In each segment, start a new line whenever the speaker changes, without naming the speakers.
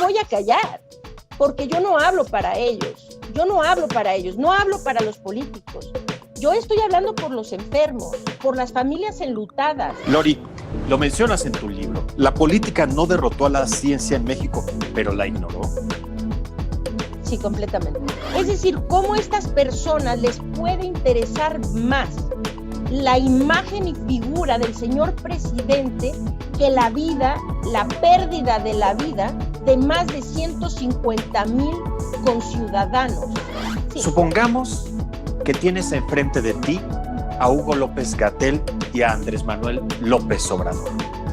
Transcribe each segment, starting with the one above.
voy a callar, porque yo no hablo para ellos, no hablo para los políticos. Yo estoy hablando por los enfermos, por las familias enlutadas.
Lori, lo mencionas en tu libro. La política no derrotó a la ciencia en México, pero la ignoró.
Sí, completamente. Es decir, cómo a estas personas les puede interesar más la imagen y figura del señor presidente que la vida, la pérdida de la vida de más de 150,000 conciudadanos. Sí.
Supongamos que tienes enfrente de ti a Hugo López-Gatell y a Andrés Manuel López Obrador.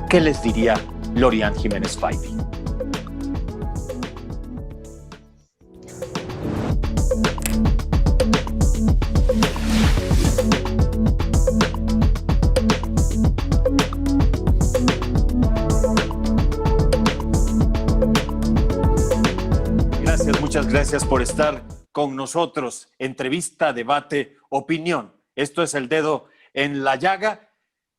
¿Qué les diría Lorian Jiménez Faibi? Muchas gracias por estar con nosotros. Entrevista, debate, opinión. Esto es El Dedo en la Llaga.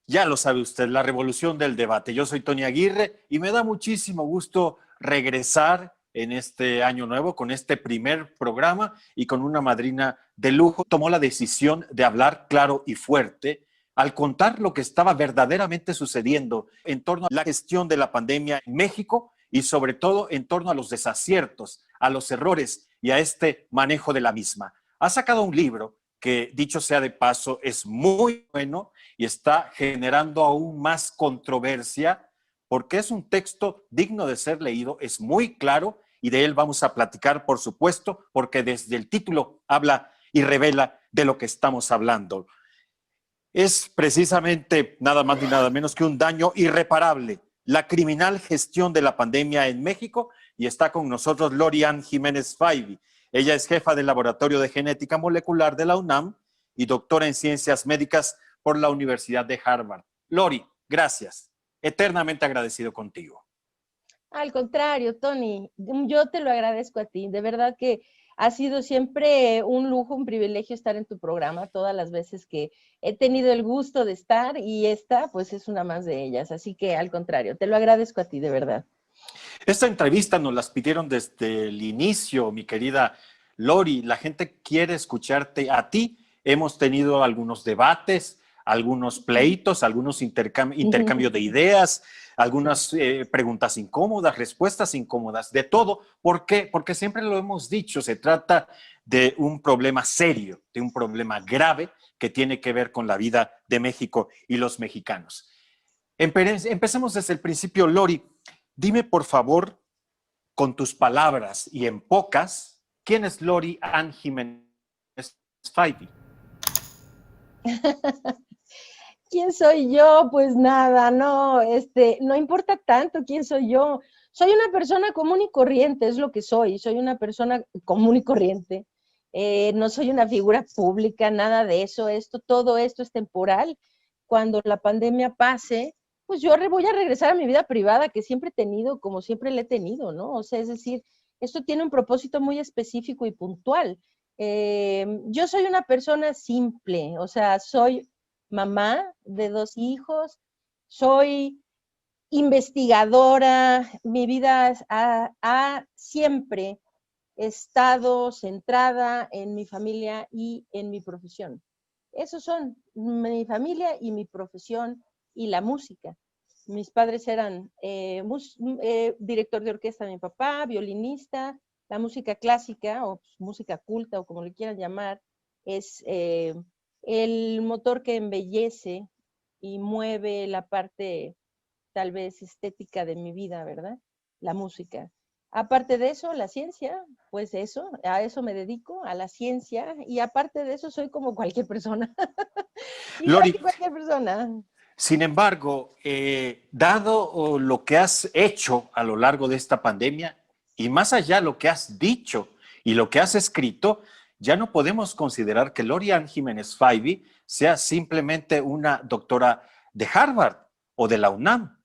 Ya lo sabe usted, la revolución del debate. Yo soy Tony Aguirre y me da muchísimo gusto regresar en este año nuevo con este primer programa y con una madrina de lujo. Tomó la decisión de hablar claro y fuerte al contar lo que estaba verdaderamente sucediendo en torno a la gestión de la pandemia en México y sobre todo en torno a los desaciertos, a los errores y a este manejo de la misma. Ha sacado un libro que, dicho sea de paso, es muy bueno y está generando aún más controversia porque es un texto digno de ser leído, es muy claro y de él vamos a platicar, por supuesto, porque desde el título habla y revela de lo que estamos hablando. Es precisamente nada más ni nada menos que un daño irreparable, la criminal gestión de la pandemia en México, y está con nosotros Lorian Jiménez Faibi. Ella es jefa del Laboratorio de Genética Molecular de la UNAM y doctora en Ciencias Médicas por la Universidad de Harvard. Lori, gracias. Eternamente agradecido contigo.
Al contrario, Tony, yo te lo agradezco a ti. De verdad que ha sido siempre un lujo, un privilegio estar en tu programa todas las veces que he tenido el gusto de estar y esta pues es una más de ellas. Así que al contrario, te lo agradezco a ti, de verdad.
Esta entrevista nos las pidieron desde el inicio, mi querida Lori. La gente quiere escucharte a ti. Hemos tenido algunos debates, algunos pleitos, algunos intercambios de ideas, algunas preguntas incómodas, respuestas incómodas, de todo. ¿Por qué? Porque siempre lo hemos dicho, se trata de un problema serio, de un problema grave que tiene que ver con la vida de México y los mexicanos. Empecemos desde el principio, Lori. Dime, por favor, con tus palabras y en pocas, ¿quién es Lori Ann Jiménez Faibi?
¿Quién soy yo? Pues nada, no, no importa tanto quién soy yo. Soy una persona común y corriente, es lo que soy. Soy una persona común y corriente. No soy una figura pública, nada de eso. Todo esto es temporal. Cuando la pandemia pase, pues yo voy a regresar a mi vida privada que siempre he tenido, como siempre la he tenido, ¿no? O sea, es decir, esto tiene un propósito muy específico y puntual. Yo soy una persona simple, o sea, soy mamá de 2 hijos, soy investigadora, mi vida ha siempre estado centrada en mi familia y en mi profesión. Esos son mi familia y mi profesión y la música. Mis padres eran director de orquesta, mi papá, violinista. La música clásica o música culta o como le quieran llamar es el motor que embellece y mueve la parte tal vez estética de mi vida, ¿verdad? La música. Aparte de eso, la ciencia, pues eso, a eso me dedico, a la ciencia, y aparte de eso soy como cualquier persona.
Lori,
que cualquier persona.
Sin embargo, dado lo que has hecho a lo largo de esta pandemia y más allá lo que has dicho y lo que has escrito, ya no podemos considerar que Lori Ann Jiménez Faibi sea simplemente una doctora de Harvard o de la UNAM.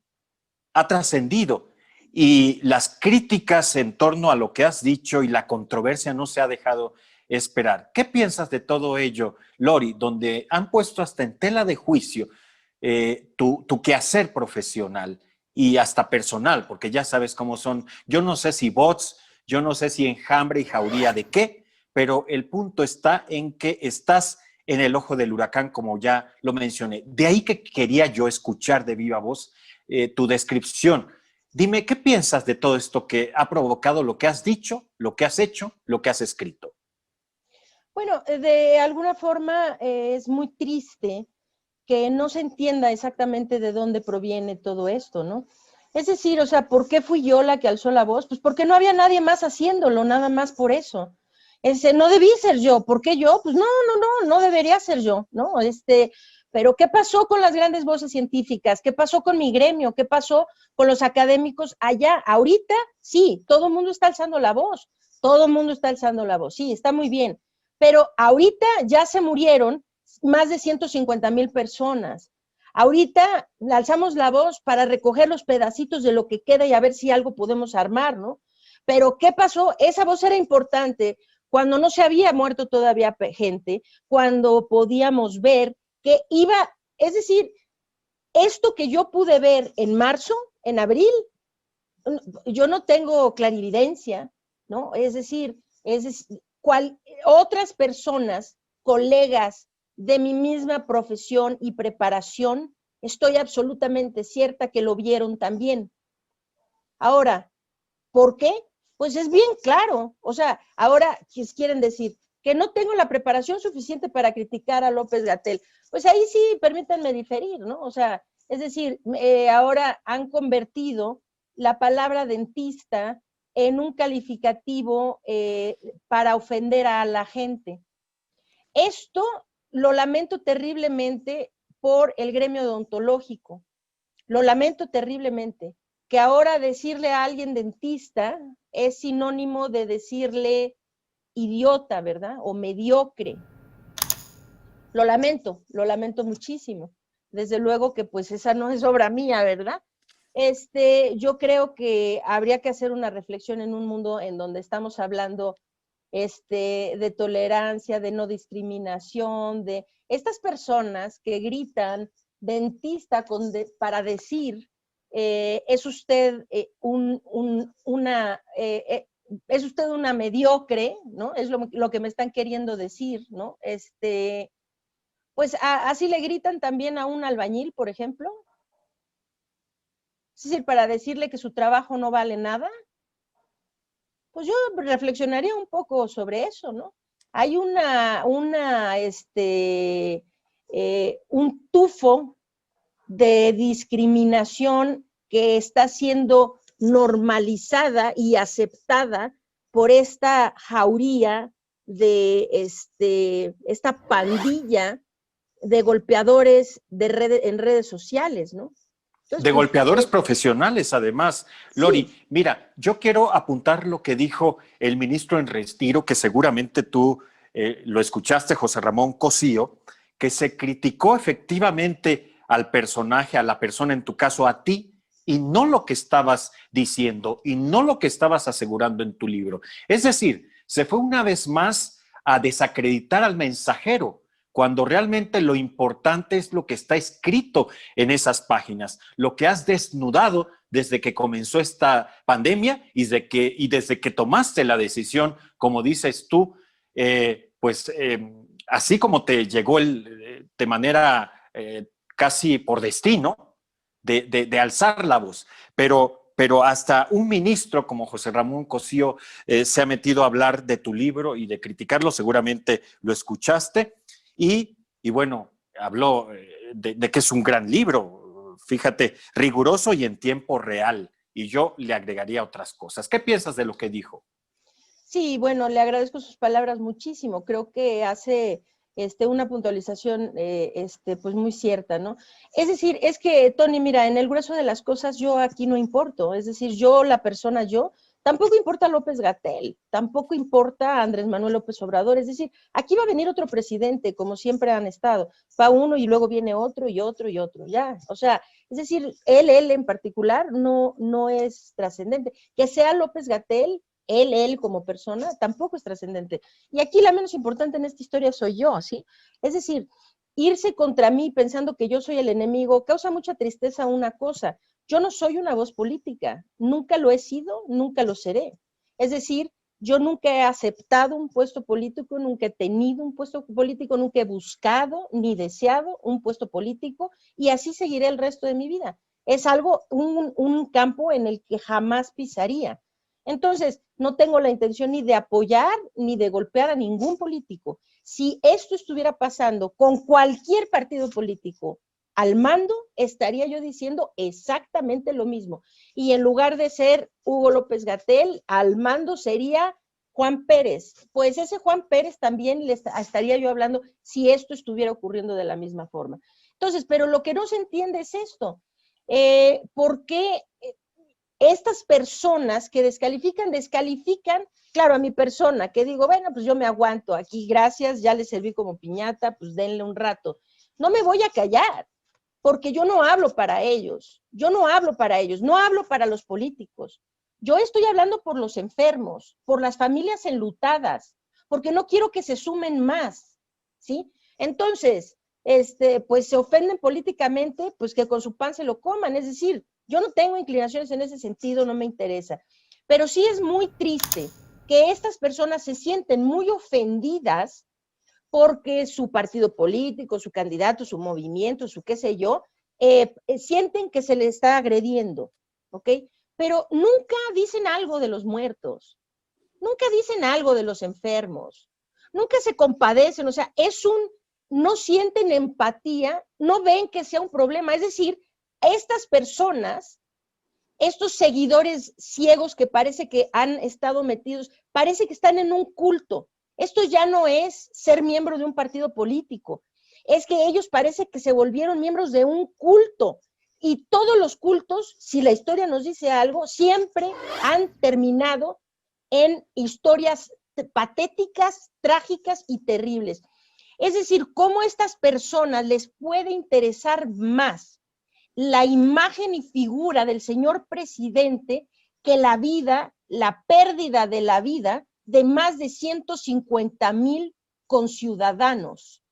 Ha trascendido y las críticas en torno a lo que has dicho y la controversia no se ha dejado esperar. ¿Qué piensas de todo ello, Lori, donde han puesto hasta en tela de juicio tu quehacer profesional y hasta personal, porque ya sabes cómo son. Yo no sé si bots, yo no sé si enjambre y jauría de qué, pero el punto está en que estás en el ojo del huracán, como ya lo mencioné. De ahí que quería yo escuchar de viva voz tu descripción. Dime, ¿qué piensas de todo esto que ha provocado lo que has dicho, lo que has hecho, lo que has escrito?
Bueno, de alguna forma es muy triste que no se entienda exactamente de dónde proviene todo esto, ¿no? Es decir, o sea, ¿por qué fui yo la que alzó la voz? Pues porque no había nadie más haciéndolo, nada más por eso. No debí ser yo, ¿por qué yo? Pues no debería ser yo, ¿no? Pero ¿qué pasó con las grandes voces científicas? ¿Qué pasó con mi gremio? ¿Qué pasó con los académicos allá? Ahorita, sí, todo el mundo está alzando la voz, todo el mundo está alzando la voz, sí, está muy bien, pero ahorita ya se murieron más de 150,000 personas. Ahorita alzamos la voz para recoger los pedacitos de lo que queda y a ver si algo podemos armar, ¿no? Pero ¿qué pasó? Esa voz era importante cuando no se había muerto todavía gente, cuando podíamos ver que iba, es decir, esto que yo pude ver en marzo, en abril, yo no tengo clarividencia, ¿no? Es decir, otras personas, colegas de mi misma profesión y preparación, estoy absolutamente cierta que lo vieron también. Ahora, ¿por qué? Pues es bien claro. O sea, ahora quieren decir que no tengo la preparación suficiente para criticar a López-Gatell. Pues ahí sí, permítanme diferir, ¿no? O sea, es decir, ahora han convertido la palabra dentista en un calificativo para ofender a la gente. Esto lo lamento terriblemente por el gremio odontológico. Lo lamento terriblemente, que ahora decirle a alguien dentista es sinónimo de decirle idiota, ¿verdad? O mediocre. Lo lamento muchísimo. Desde luego que pues esa no es obra mía, ¿verdad? Yo creo que habría que hacer una reflexión en un mundo en donde estamos hablando de tolerancia, de no discriminación, de estas personas que gritan dentista para decir es usted es usted una mediocre, ¿no? Es lo que me están queriendo decir, ¿no? Pues así le gritan también a un albañil, por ejemplo. Es decir, para decirle que su trabajo no vale nada. Pues yo reflexionaría un poco sobre eso, ¿no? Hay un tufo de discriminación que está siendo normalizada y aceptada por esta jauría de esta pandilla de golpeadores en redes sociales, ¿no? Entonces,
De
pues,
golpeadores profesionales, además. Lori,
sí.
mira, yo quiero apuntar lo que dijo el ministro en retiro, que seguramente tú lo escuchaste, José Ramón Cosío, que se criticó efectivamente al personaje, a la persona, en tu caso a ti, y no lo que estabas diciendo, y no lo que estabas asegurando en tu libro. Es decir, se fue una vez más a desacreditar al mensajero, cuando realmente lo importante es lo que está escrito en esas páginas, lo que has desnudado desde que comenzó esta pandemia y desde que tomaste la decisión, como dices tú, así como te llegó de manera casi por destino, de alzar la voz, pero hasta un ministro como José Ramón Cosío se ha metido a hablar de tu libro y de criticarlo, seguramente lo escuchaste. Y bueno, habló de que es un gran libro, fíjate, riguroso y en tiempo real. Y yo le agregaría otras cosas. ¿Qué piensas de lo que dijo?
Sí, bueno, le agradezco sus palabras muchísimo. Creo que hace una puntualización pues muy cierta, ¿no? Es decir, es que, Tony, mira, en el grueso de las cosas yo aquí no importo. Es decir, yo, la persona, tampoco importa López-Gatell, tampoco importa Andrés Manuel López Obrador. Es decir, aquí va a venir otro presidente, como siempre han estado. Va uno y luego viene otro y otro y otro, ya. O sea, es decir, él en particular no es trascendente. Que sea López-Gatell, él como persona, tampoco es trascendente. Y aquí la menos importante en esta historia soy yo, ¿sí? Es decir, irse contra mí pensando que yo soy el enemigo causa mucha tristeza una cosa, Yo no soy una voz política, nunca lo he sido, nunca lo seré. Es decir, yo nunca he aceptado un puesto político, nunca he tenido un puesto político, nunca he buscado ni deseado un puesto político y así seguiré el resto de mi vida. Es algo, un campo en el que jamás pisaría. Entonces, no tengo la intención ni de apoyar ni de golpear a ningún político. Si esto estuviera pasando con cualquier partido político al mando, estaría yo diciendo exactamente lo mismo. Y en lugar de ser Hugo López-Gatell, al mando sería Juan Pérez. Pues ese Juan Pérez también le estaría yo hablando si esto estuviera ocurriendo de la misma forma. Entonces, pero lo que no se entiende es esto. ¿Por qué estas personas que descalifican, claro, a mi persona, que digo, bueno, pues yo me aguanto aquí, gracias, ya les serví como piñata, pues denle un rato. No me voy a callar, porque yo no hablo para ellos, no hablo para los políticos. Yo estoy hablando por los enfermos, por las familias enlutadas, porque no quiero que se sumen más, ¿sí? Entonces, pues se ofenden políticamente, pues que con su pan se lo coman, es decir, yo no tengo inclinaciones en ese sentido, no me interesa, pero sí es muy triste que estas personas se sienten muy ofendidas porque su partido político, su candidato, su movimiento, su qué sé yo, sienten que se les está agrediendo, ¿ok? Pero nunca dicen algo de los muertos, nunca dicen algo de los enfermos, nunca se compadecen, o sea, no sienten empatía, no ven que sea un problema, es decir, estas personas, estos seguidores ciegos que parece que han estado metidos, parece que están en un culto. Esto ya no es ser miembro de un partido político, es que ellos parece que se volvieron miembros de un culto. Y todos los cultos, si la historia nos dice algo, siempre han terminado en historias patéticas, trágicas y terribles. Es decir, cómo a estas personas les puede interesar más la imagen y figura del señor presidente que la vida, la pérdida de la vida de más de 150,000 conciudadanos.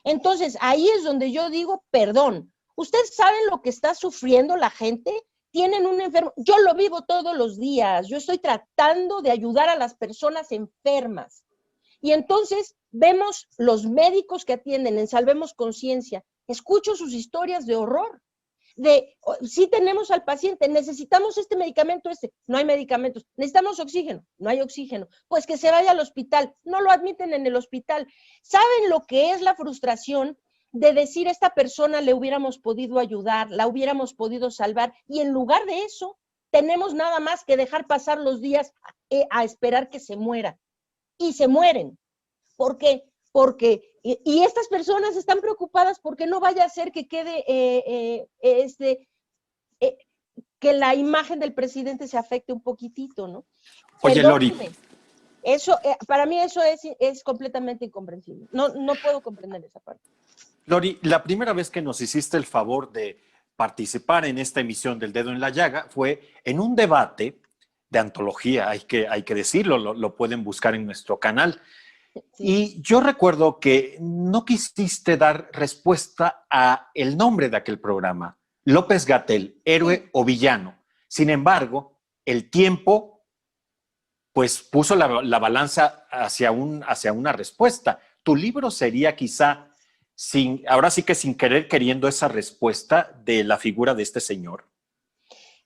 Entonces, ahí es donde yo digo, perdón, ¿ustedes saben lo que está sufriendo la gente? Tienen un enfermo, yo lo vivo todos los días, yo estoy tratando de ayudar a las personas enfermas. Y entonces vemos los médicos que atienden en Salvemos Conciencia, escucho sus historias de horror, sí tenemos al paciente, necesitamos este medicamento, no hay medicamentos, necesitamos oxígeno, no hay oxígeno, pues que se vaya al hospital, no lo admiten en el hospital. ¿Saben lo que es la frustración de decir a esta persona le hubiéramos podido ayudar, la hubiéramos podido salvar, y en lugar de eso tenemos nada más que dejar pasar los días a esperar que se muera? Y se mueren. ¿Por qué? Porque, y estas personas están preocupadas porque no vaya a ser que quede, que la imagen del presidente se afecte un poquitito, ¿no?
Oye, Lori.
Eso, para mí eso es completamente incomprensible. No puedo comprender esa parte.
Lori, la primera vez que nos hiciste el favor de participar en esta emisión del Dedo en la Llaga fue en un debate de antología, hay que decirlo, lo pueden buscar en nuestro canal. Sí. Y yo recuerdo que no quisiste dar respuesta a el nombre de aquel programa, López-Gatell, héroe o villano. Sin embargo, el tiempo pues puso la balanza hacia una respuesta. Tu libro sería quizá, ahora sí que sin querer queriendo, esa respuesta de la figura de este señor.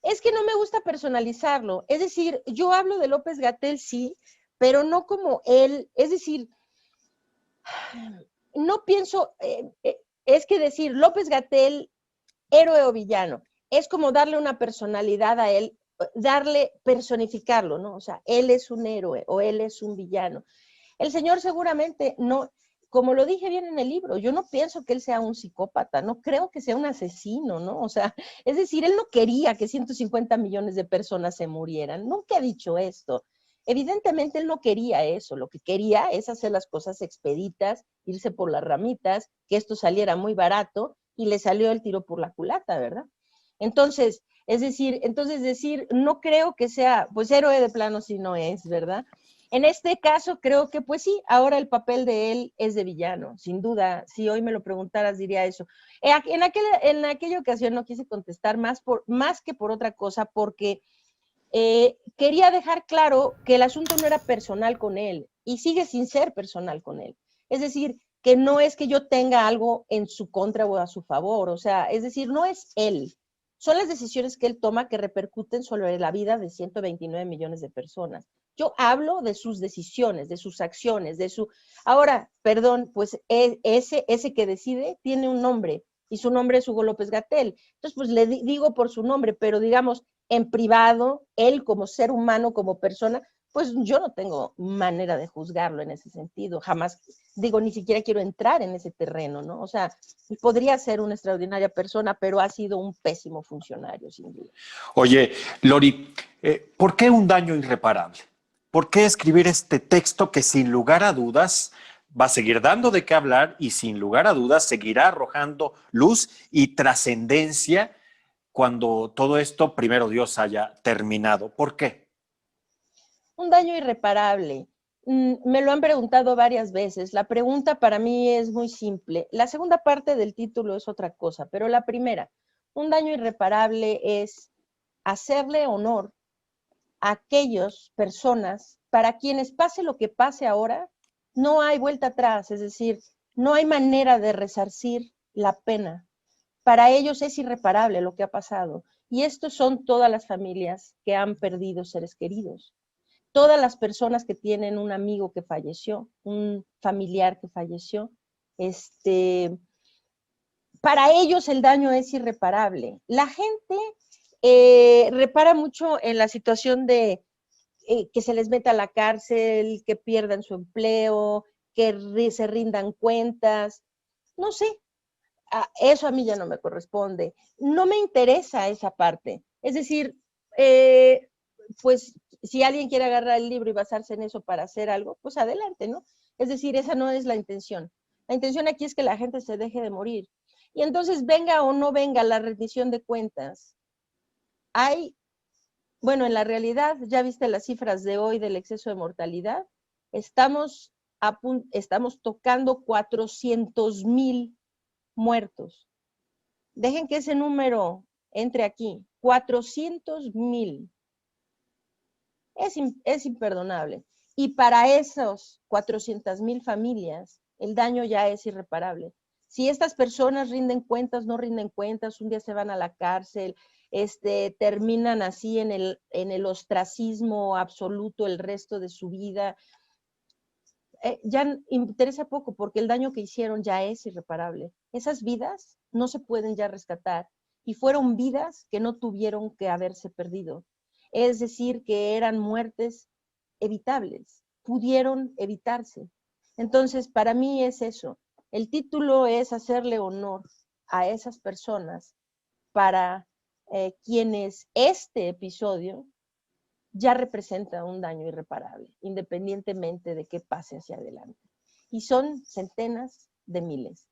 Es que no me gusta personalizarlo. Es decir, yo hablo de López-Gatell, sí, pero no como él. Es decir, no pienso, es que decir López-Gatell, héroe o villano, es como darle una personalidad a él, personificarlo, ¿no? O sea, él es un héroe o él es un villano. El señor seguramente no, como lo dije bien en el libro, yo no pienso que él sea un psicópata, no creo que sea un asesino, ¿no? O sea, es decir, él no quería que 150 millones de personas se murieran, nunca he dicho esto. Evidentemente él no quería eso, lo que quería es hacer las cosas expeditas, irse por las ramitas, que esto saliera muy barato y le salió el tiro por la culata, ¿verdad? Entonces, decir, no creo que sea, pues héroe de plano si no es, ¿verdad? En este caso creo que pues sí, ahora el papel de él es de villano, sin duda. Si hoy me lo preguntaras diría eso. En aquella ocasión no quise contestar más que por otra cosa, porque quería dejar claro que el asunto no era personal con él y sigue sin ser personal con él. Es decir, que no es que yo tenga algo en su contra o a su favor, o sea, es decir, no es él. Son las decisiones que él toma que repercuten sobre la vida de 129 millones de personas. Yo hablo de sus decisiones, de sus acciones, de su... Ahora, perdón, pues ese que decide tiene un nombre y su nombre es Hugo López-Gatell. Entonces, pues le digo por su nombre, pero digamos, en privado, él como ser humano, como persona, pues yo no tengo manera de juzgarlo en ese sentido. Jamás, digo, ni siquiera quiero entrar en ese terreno, ¿no? O sea, podría ser una extraordinaria persona, pero ha sido un pésimo funcionario, sin duda.
Oye, Lori, ¿por qué un daño irreparable? ¿Por qué escribir este texto que sin lugar a dudas va a seguir dando de qué hablar y sin lugar a dudas seguirá arrojando luz y trascendencia cuando todo esto, primero Dios, haya terminado? ¿Por qué?
Un daño irreparable. Me lo han preguntado varias veces. La pregunta para mí es muy simple. La segunda parte del título es otra cosa, pero la primera, un daño irreparable es hacerle honor a aquellas personas para quienes pase lo que pase ahora, no hay vuelta atrás, es decir, no hay manera de resarcir la pena. Para ellos es irreparable lo que ha pasado. Y estos son todas las familias que han perdido seres queridos. Todas las personas que tienen un amigo que falleció, un familiar que falleció, para ellos el daño es irreparable. La gente repara mucho en la situación de que se les meta a la cárcel, que pierdan su empleo, que se rindan cuentas. No sé, eso a mí ya no me corresponde. No me interesa esa parte. Es decir, pues si alguien quiere agarrar el libro y basarse en eso para hacer algo, pues adelante, ¿no? Es decir, esa no es la intención. La intención aquí es que la gente se deje de morir. Y entonces venga o no venga la rendición de cuentas, bueno, en la realidad, ya viste las cifras de hoy del exceso de mortalidad, estamos tocando 400,000 muertos. Dejen que ese número entre aquí, 400,000. Es imperdonable. Y para esos 400,000 familias, el daño ya es irreparable. Si estas personas rinden cuentas, no rinden cuentas, un día se van a la cárcel, terminan así en el ostracismo absoluto el resto de su vida, ya interesa poco porque el daño que hicieron ya es irreparable. Esas vidas no se pueden ya rescatar y fueron vidas que no tuvieron que haberse perdido. Es decir, que eran muertes evitables, pudieron evitarse. Entonces, para mí es eso. El título es hacerle honor a esas personas para quienes este episodio ya representa un daño irreparable, independientemente de qué pase hacia adelante. Y son centenas de miles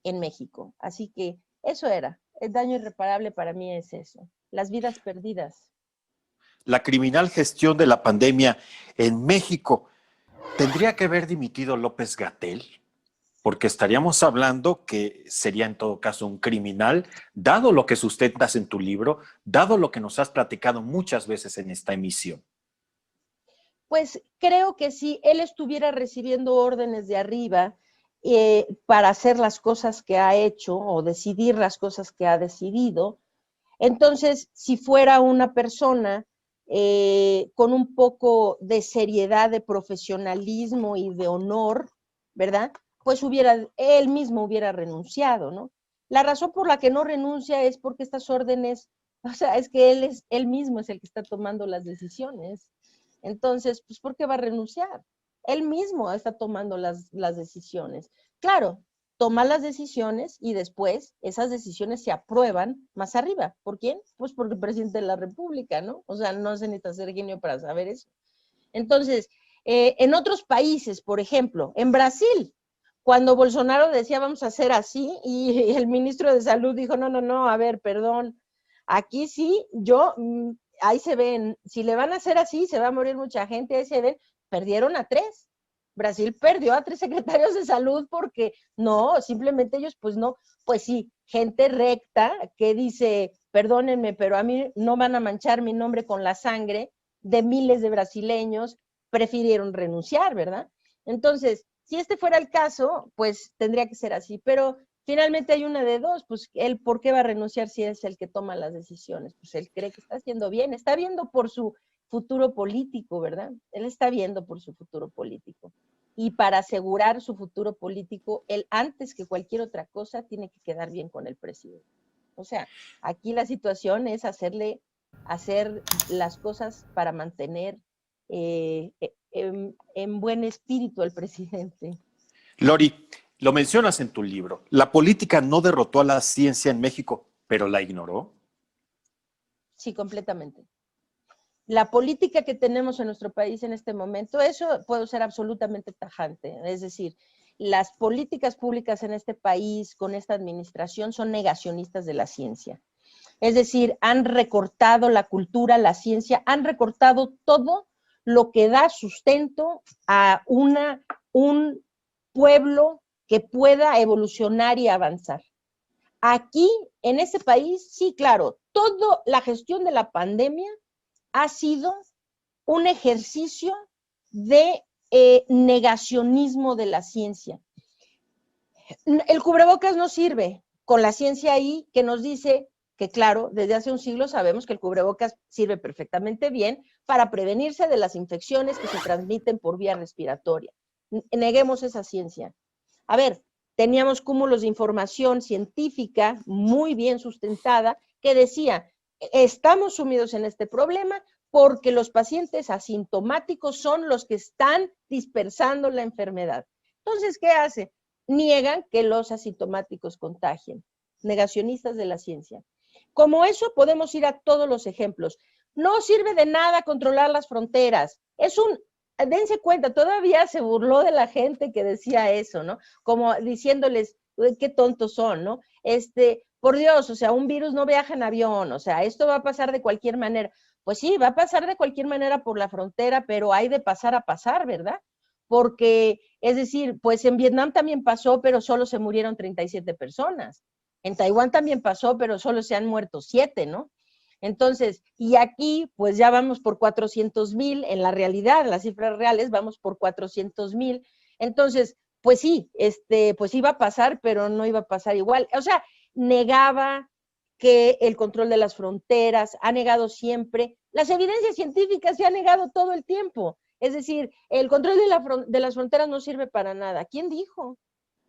en México. Así que eso era. El daño irreparable para mí es eso. Las vidas perdidas.
La criminal gestión de la pandemia en México. ¿Tendría que haber dimitido López-Gatell? Porque estaríamos hablando que sería en todo caso un criminal, dado lo que sustentas en tu libro, dado lo que nos has platicado muchas veces en esta emisión.
Pues creo que si él estuviera recibiendo órdenes de arriba para hacer las cosas que ha hecho o decidir las cosas que ha decidido, entonces si fuera una persona con un poco de seriedad, de profesionalismo y de honor, ¿verdad? Pues él mismo hubiera renunciado, ¿no? La razón por la que no renuncia es porque estas órdenes, o sea, es que él mismo es el que está tomando las decisiones. Entonces, pues, ¿por qué va a renunciar? Él mismo está tomando las decisiones. Claro, toma las decisiones y después esas decisiones se aprueban más arriba. ¿Por quién? Pues por el presidente de la República, ¿no? O sea, no se necesita ser genio para saber eso. Entonces, en otros países, por ejemplo, en Brasil, cuando Bolsonaro decía vamos a hacer así y el ministro de Salud dijo no, a ver, perdón, aquí sí, yo ahí se ven, si le van a hacer así, se va a morir mucha gente, ahí se ven, perdieron a 3. Brasil perdió a 3 secretarios de salud porque no, simplemente ellos pues no, pues sí, gente recta que dice, perdónenme, pero a mí no van a manchar mi nombre con la sangre de miles de brasileños, prefirieron renunciar, ¿verdad? Entonces, si este fuera el caso, pues tendría que ser así, pero finalmente hay una de dos, pues él, ¿por qué va a renunciar si es el que toma las decisiones? Pues él cree que está haciendo bien, está viendo por su futuro político, ¿verdad? Él está viendo por su futuro político. Y para asegurar su futuro político, él antes que cualquier otra cosa tiene que quedar bien con el presidente. O sea, aquí la situación es hacer las cosas para mantener en buen espíritu al presidente.
Lori, lo mencionas en tu libro. La política no derrotó a la ciencia en México, pero la ignoró.
Sí, completamente. La política que tenemos en nuestro país en este momento, eso puedo ser absolutamente tajante. Es decir, las políticas públicas en este país con esta administración son negacionistas de la ciencia. Es decir, han recortado la cultura, la ciencia, han recortado todo lo que da sustento a un pueblo que pueda evolucionar y avanzar. Aquí, en este país, sí, claro, toda la gestión de la pandemia ha sido un ejercicio de negacionismo de la ciencia. El cubrebocas no sirve, con la ciencia ahí que nos dice que, claro, desde hace un siglo sabemos que el cubrebocas sirve perfectamente bien para prevenirse de las infecciones que se transmiten por vía respiratoria. Neguemos esa ciencia. A ver, teníamos cúmulos de información científica muy bien sustentada que decía, estamos sumidos en este problema porque los pacientes asintomáticos son los que están dispersando la enfermedad. Entonces, ¿qué hace? Niegan que los asintomáticos contagien. Negacionistas de la ciencia. Como eso podemos ir a todos los ejemplos. No sirve de nada controlar las fronteras. Dense cuenta, todavía se burló de la gente que decía eso, ¿no? Como diciéndoles, qué tontos son, ¿no? Por Dios, o sea, un virus no viaja en avión, o sea, esto va a pasar de cualquier manera. Pues sí, va a pasar de cualquier manera por la frontera, pero hay de pasar a pasar, ¿verdad? Porque, es decir, pues en Vietnam también pasó, pero solo se murieron 37 personas. En Taiwán también pasó, pero solo se han muerto 7, ¿no? Entonces, y aquí, pues ya vamos por 400,000, en la realidad, en las cifras reales, vamos por 400,000. Entonces, pues sí, pues iba a pasar, pero no iba a pasar igual. O sea, negaba que el control de las fronteras, ha negado siempre, las evidencias científicas se han negado todo el tiempo. Es decir, el control de las fronteras no sirve para nada. ¿Quién dijo?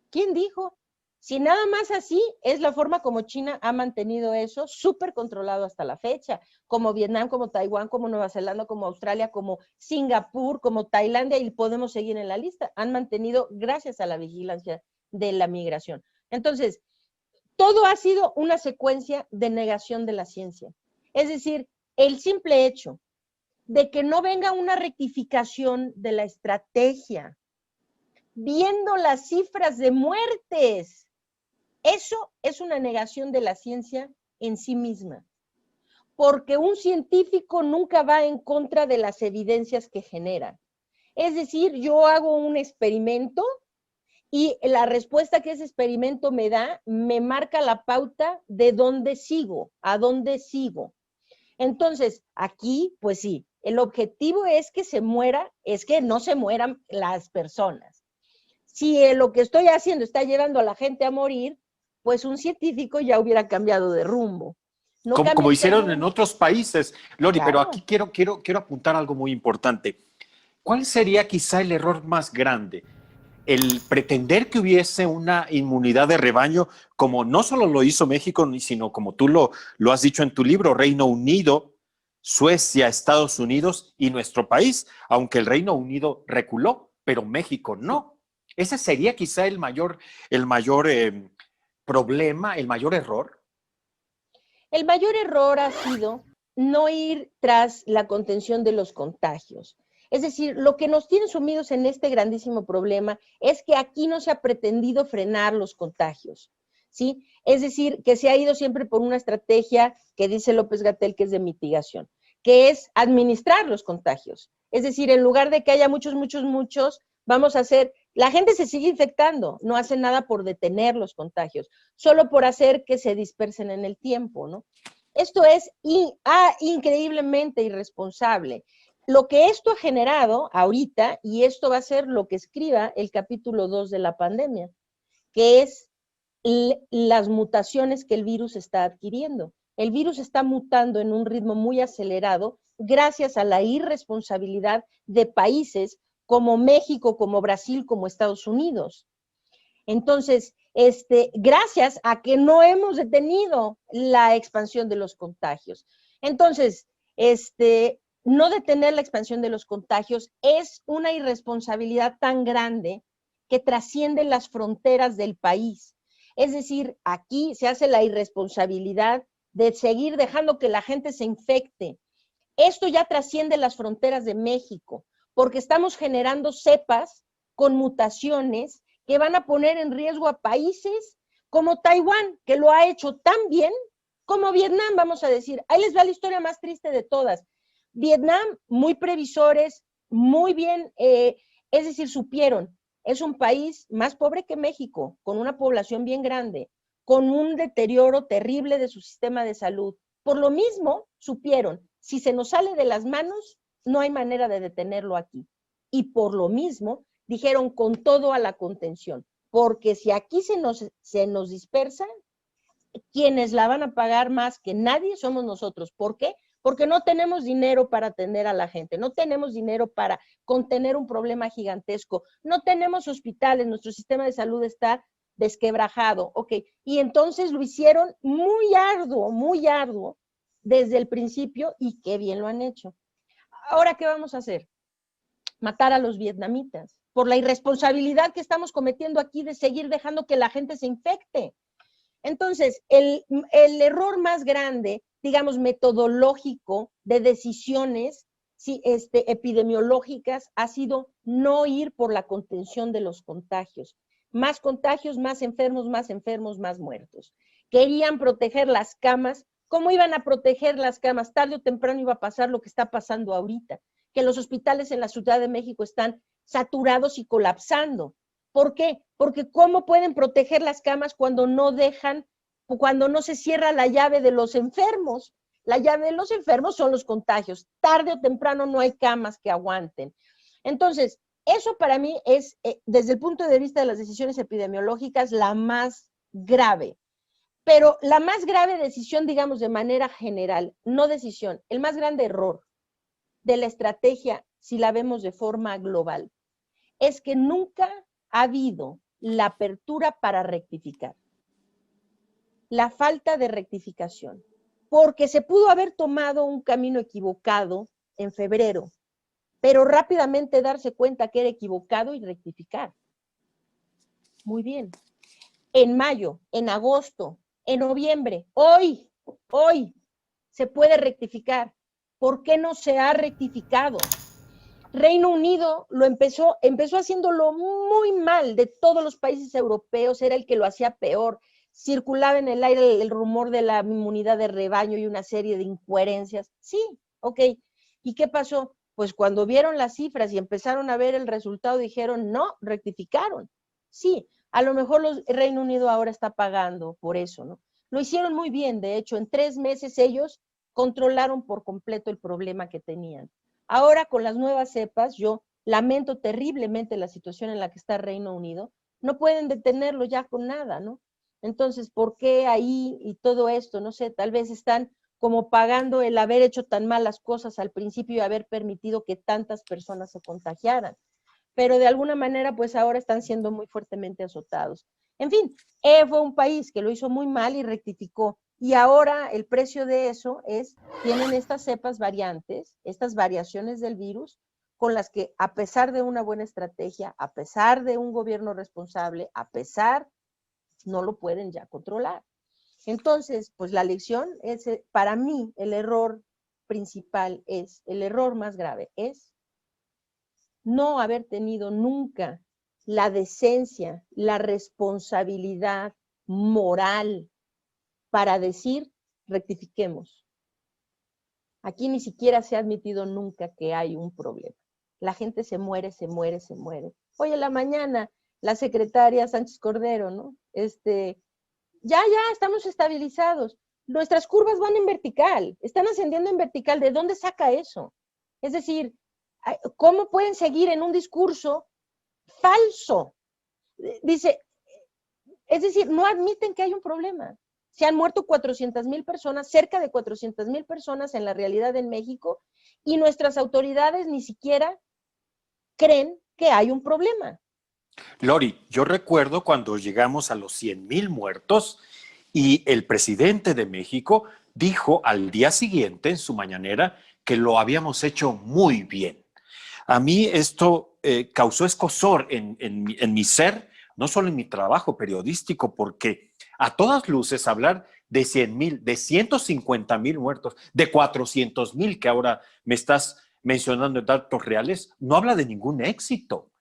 ¿Quién dijo? Si nada más así es la forma como China ha mantenido eso súper controlado hasta la fecha, como Vietnam, como Taiwán, como Nueva Zelanda, como Australia, como Singapur, como Tailandia, y podemos seguir en la lista. Han mantenido gracias a la vigilancia de la migración. Entonces, todo ha sido una secuencia de negación de la ciencia. Es decir, el simple hecho de que no venga una rectificación de la estrategia, viendo las cifras de muertes, eso es una negación de la ciencia en sí misma, porque un científico nunca va en contra de las evidencias que genera. Es decir, yo hago un experimento y la respuesta que ese experimento me da me marca la pauta de dónde sigo, a dónde sigo. Entonces, aquí, pues sí, el objetivo es que es que no se mueran las personas. Si lo que estoy haciendo está llevando a la gente a morir, pues un científico ya hubiera cambiado de rumbo.
No como hicieron en otros países, Lori, claro. Pero aquí quiero apuntar algo muy importante. ¿Cuál sería quizá el error más grande? El pretender que hubiese una inmunidad de rebaño, como no solo lo hizo México, sino como tú lo has dicho en tu libro, Reino Unido, Suecia, Estados Unidos y nuestro país, aunque el Reino Unido reculó, pero México no. Ese sería quizá el mayor problema, el mayor error.
El mayor error ha sido no ir tras la contención de los contagios. Es decir, lo que nos tiene sumidos en este grandísimo problema es que aquí no se ha pretendido frenar los contagios, ¿sí? Es decir, que se ha ido siempre por una estrategia que dice López-Gatell que es de mitigación. que es administrar los contagios. Es decir, en lugar de que haya muchos, vamos a hacer, la gente se sigue infectando, no hace nada por detener los contagios, solo por hacer que se dispersen en el tiempo, ¿no? Esto es increíblemente irresponsable. Lo que esto ha generado ahorita, y esto va a ser lo que escriba el capítulo 2 de la pandemia, que es las mutaciones que el virus está adquiriendo. El virus está mutando en un ritmo muy acelerado gracias a la irresponsabilidad de países como México, como Brasil, como Estados Unidos. Entonces, gracias a que no hemos detenido la expansión de los contagios. Entonces, no detener la expansión de los contagios es una irresponsabilidad tan grande que trasciende las fronteras del país. Es decir, aquí se hace la irresponsabilidad de seguir dejando que la gente se infecte. Esto ya trasciende las fronteras de México, porque estamos generando cepas con mutaciones que van a poner en riesgo a países como Taiwán, que lo ha hecho tan bien, como Vietnam, vamos a decir. Ahí les va la historia más triste de todas. Vietnam, muy previsores, muy bien, es decir, supieron, es un país más pobre que México, con una población bien grande, con un deterioro terrible de su sistema de salud. Por lo mismo, supieron, si se nos sale de las manos, no hay manera de detenerlo aquí. Y por lo mismo, dijeron con todo a la contención, porque si aquí se nos dispersa, quienes la van a pagar más que nadie somos nosotros. ¿Por qué? Porque no tenemos dinero para atender a la gente, no tenemos dinero para contener un problema gigantesco, no tenemos hospitales, nuestro sistema de salud está desquebrajado, ok, y entonces lo hicieron muy arduo desde el principio y qué bien lo han hecho. Ahora, ¿qué vamos a hacer? Matar a los vietnamitas por la irresponsabilidad que estamos cometiendo aquí de seguir dejando que la gente se infecte. Entonces, el error más grande, digamos, metodológico de decisiones epidemiológicas ha sido no ir por la contención de los contagios. Más contagios, más enfermos, más muertos. Querían proteger las camas. ¿Cómo iban a proteger las camas? Tarde o temprano iba a pasar lo que está pasando ahorita, que los hospitales en la Ciudad de México están saturados y colapsando. ¿Por qué? Porque ¿cómo pueden proteger las camas cuando no dejan, cuando no se cierra la llave de los enfermos? La llave de los enfermos son los contagios. Tarde o temprano no hay camas que aguanten. Entonces, eso para mí es, desde el punto de vista de las decisiones epidemiológicas, la más grave. Pero la más grave decisión, digamos, de manera general, no decisión, el más grande error de la estrategia, si la vemos de forma global, es que nunca ha habido la apertura para rectificar, la falta de rectificación, porque se pudo haber tomado un camino equivocado en febrero, pero rápidamente darse cuenta que era equivocado y rectificar. Muy bien. En mayo, en agosto, en noviembre, hoy se puede rectificar. ¿Por qué no se ha rectificado? Reino Unido lo empezó haciéndolo muy mal, de todos los países europeos, era el que lo hacía peor. Circulaba en el aire el rumor de la inmunidad de rebaño y una serie de incoherencias. Sí, ok. ¿Y qué pasó? Pues cuando vieron las cifras y empezaron a ver el resultado, dijeron, no, rectificaron. Sí, a lo mejor el Reino Unido ahora está pagando por eso, ¿no? Lo hicieron muy bien, de hecho, en 3 meses ellos controlaron por completo el problema que tenían. Ahora con las nuevas cepas, yo lamento terriblemente la situación en la que está Reino Unido, no pueden detenerlo ya con nada, ¿no? Entonces, ¿por qué ahí y todo esto? No sé, tal vez están como pagando el haber hecho tan malas cosas al principio y haber permitido que tantas personas se contagiaran. Pero de alguna manera, pues ahora están siendo muy fuertemente azotados. En fin, fue un país que lo hizo muy mal y rectificó. Y ahora el precio de eso es, tienen estas cepas variantes, estas variaciones del virus, con las que a pesar de una buena estrategia, a pesar de un gobierno responsable, a pesar, no lo pueden ya controlar. Entonces, pues la lección es, para mí, el error principal es, el error más grave es no haber tenido nunca la decencia, la responsabilidad moral para decir, rectifiquemos. Aquí ni siquiera se ha admitido nunca que hay un problema. La gente se muere, se muere, se muere. Hoy en la mañana, la secretaria Sánchez Cordero, ¿no? Ya estamos estabilizados. Nuestras curvas van en vertical, están ascendiendo en vertical. ¿De dónde saca eso? Es decir, ¿cómo pueden seguir en un discurso falso? Dice, es decir, no admiten que hay un problema. Se han muerto 400,000 personas, cerca de 400,000 personas en la realidad en México, y nuestras autoridades ni siquiera creen que hay un problema.
Lori, yo recuerdo cuando llegamos a los 100,000 muertos y el presidente de México dijo al día siguiente en su mañanera que lo habíamos hecho muy bien. A mí esto causó escozor en mi ser, no solo en mi trabajo periodístico, porque a todas luces hablar de 100,000, de 150,000 muertos, de 400,000 que ahora me estás mencionando en datos reales, no habla de ningún éxito.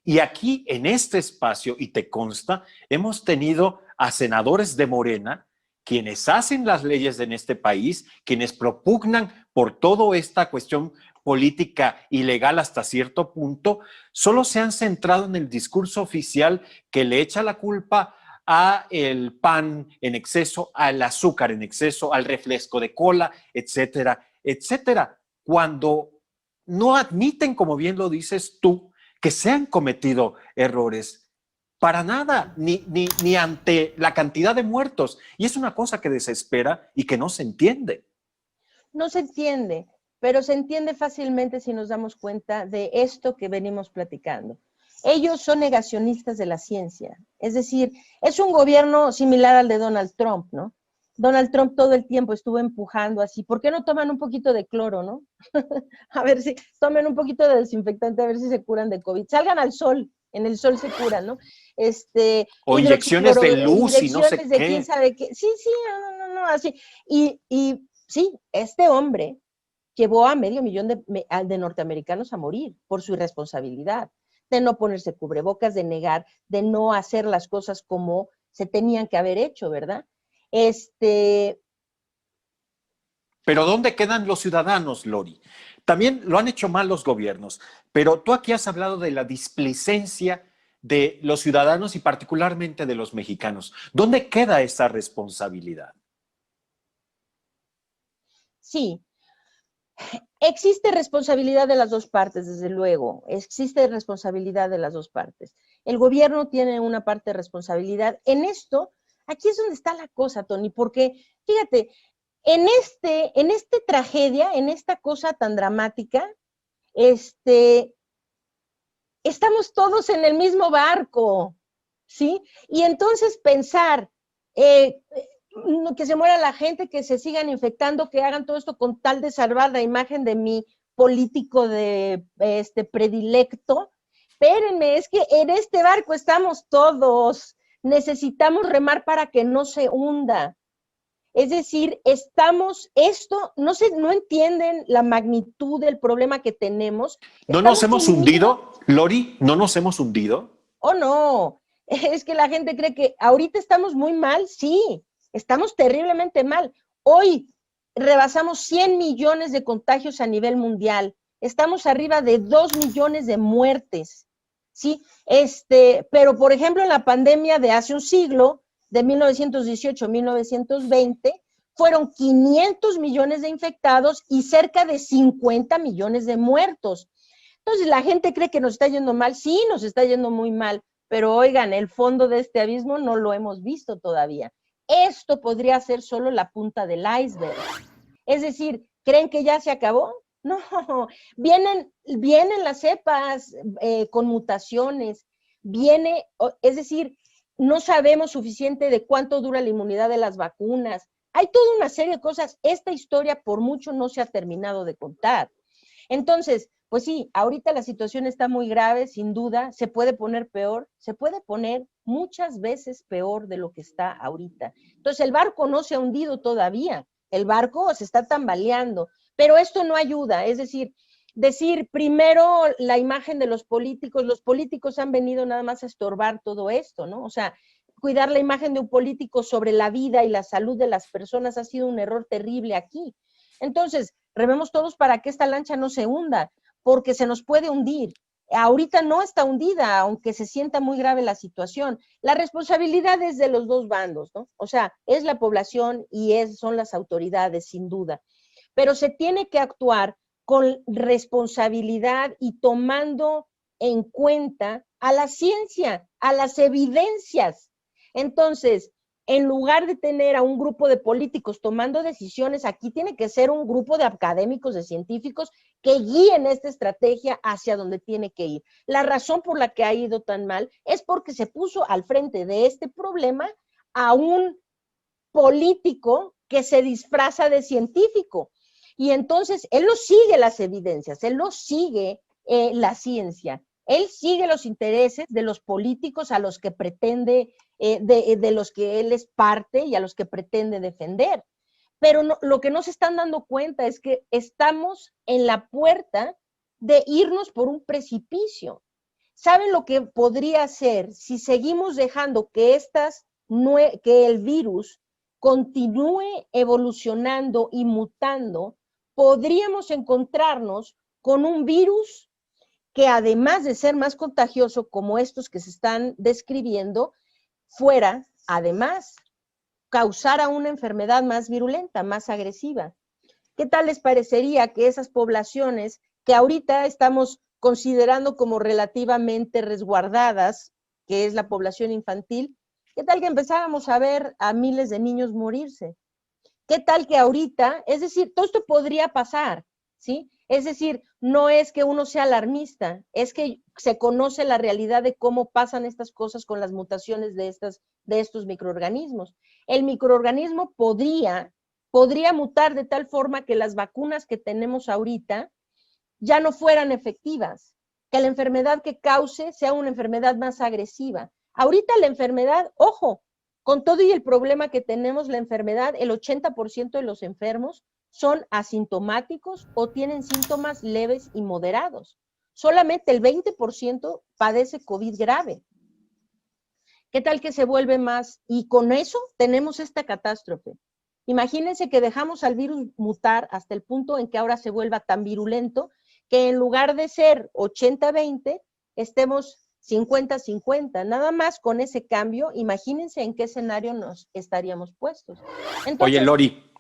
Y aquí, en este espacio, y te consta, hemos tenido a senadores de Morena, quienes hacen las leyes en este país, quienes propugnan por toda esta cuestión política y legal hasta cierto punto, solo se han centrado en el discurso oficial que le echa la culpa a el pan en exceso, al azúcar en exceso, al refresco de cola, etcétera, etcétera, cuando no admiten, como bien lo dices tú, que se han cometido errores para nada, ni ante la cantidad de muertos. Y es una cosa que desespera y que no se entiende.
No se entiende, pero se entiende fácilmente si nos damos cuenta de esto que venimos platicando. Ellos son negacionistas de la ciencia, es decir, es un gobierno similar al de Donald Trump, ¿no? Donald Trump todo el tiempo estuvo empujando así, ¿por qué no toman un poquito de cloro, no? A ver si tomen un poquito de desinfectante, a ver si se curan de COVID. Salgan al sol, en el sol se curan, ¿no?
O inyecciones de luz y no sé
de
qué.
quién sabe qué. Sí, no, así. Y sí, este hombre llevó a 500,000 de norteamericanos a morir por su irresponsabilidad, de no ponerse cubrebocas, de negar, de no hacer las cosas como se tenían que haber hecho, ¿verdad?
Pero ¿dónde quedan los ciudadanos, Lori? También lo han hecho mal los gobiernos, pero tú aquí has hablado de la displicencia de los ciudadanos y particularmente de los mexicanos. ¿Dónde queda esa responsabilidad?
Sí, existe responsabilidad de las dos partes, desde luego. Existe responsabilidad de las dos partes. El gobierno tiene una parte de responsabilidad. En esto, aquí es donde está la cosa, Tony, porque fíjate, en esta tragedia, en esta cosa tan dramática, estamos todos en el mismo barco, ¿sí? Y entonces pensar que se muera la gente, que se sigan infectando, que hagan todo esto con tal de salvar la imagen de mi político de predilecto. Espérenme, es que en este barco estamos todos. Necesitamos remar para que no se hunda. Es decir, no entienden la magnitud del problema que tenemos.
¿No nos hemos hundido, Lori? ¿No nos hemos hundido?
Oh, no. Es que la gente cree que ahorita estamos muy mal. Sí, estamos terriblemente mal. Hoy rebasamos 100 millones de contagios a nivel mundial. Estamos arriba de 2 millones de muertes. Sí, pero por ejemplo, en la pandemia de hace un siglo, de 1918 a 1920, fueron 500 millones de infectados y cerca de 50 millones de muertos. Entonces, la gente cree que nos está yendo mal. Sí, nos está yendo muy mal, pero oigan, el fondo de este abismo no lo hemos visto todavía. Esto podría ser solo la punta del iceberg. Es decir, ¿creen que ya se acabó? No, vienen las cepas con mutaciones, es decir, no sabemos suficiente de cuánto dura la inmunidad de las vacunas. Hay toda una serie de cosas. Esta historia por mucho no se ha terminado de contar. Entonces, pues sí, ahorita la situación está muy grave, sin duda, se puede poner peor, se puede poner muchas veces peor de lo que está ahorita. Entonces, el barco no se ha hundido todavía, el barco se está tambaleando, pero esto no ayuda, es decir primero la imagen de los políticos han venido nada más a estorbar todo esto, ¿no? O sea, cuidar la imagen de un político sobre la vida y la salud de las personas ha sido un error terrible aquí. Entonces, rememos todos para que esta lancha no se hunda, porque se nos puede hundir. Ahorita no está hundida, aunque se sienta muy grave la situación. La responsabilidad es de los dos bandos, ¿no? O sea, es la población y son las autoridades, sin duda. Pero se tiene que actuar con responsabilidad y tomando en cuenta a la ciencia, a las evidencias. Entonces, en lugar de tener a un grupo de políticos tomando decisiones, aquí tiene que ser un grupo de académicos, de científicos que guíen esta estrategia hacia donde tiene que ir. La razón por la que ha ido tan mal es porque se puso al frente de este problema a un político que se disfraza de científico. Y entonces él no sigue las evidencias, él no sigue la ciencia, él sigue los intereses de los políticos a los que pretende, de los que él es parte y a los que pretende defender. Pero no, lo que no se están dando cuenta es que estamos en la puerta de irnos por un precipicio. ¿Saben lo que podría ser si seguimos dejando que el virus continúe evolucionando y mutando? Podríamos encontrarnos con un virus que, además de ser más contagioso como estos que se están describiendo, fuera, además, causara una enfermedad más virulenta, más agresiva. ¿Qué tal les parecería que esas poblaciones que ahorita estamos considerando como relativamente resguardadas, que es la población infantil, qué tal que empezáramos a ver a miles de niños morirse? ¿Qué tal que ahorita, es decir, todo esto podría pasar, ¿sí? Es decir, no es que uno sea alarmista, es que se conoce la realidad de cómo pasan estas cosas con las mutaciones de estos microorganismos. El microorganismo podría mutar de tal forma que las vacunas que tenemos ahorita ya no fueran efectivas, que la enfermedad que cause sea una enfermedad más agresiva. Ahorita la enfermedad, ojo, con todo y el problema que tenemos, la enfermedad, el 80% de los enfermos son asintomáticos o tienen síntomas leves y moderados. Solamente el 20% padece COVID grave. ¿Qué tal que se vuelve más? Y con eso tenemos esta catástrofe. Imagínense que dejamos al virus mutar hasta el punto en que ahora se vuelva tan virulento que en lugar de ser 80-20, estemos 50-50. Nada más con ese cambio, imagínense en qué escenario nos estaríamos puestos.
Entonces, oye, Lori,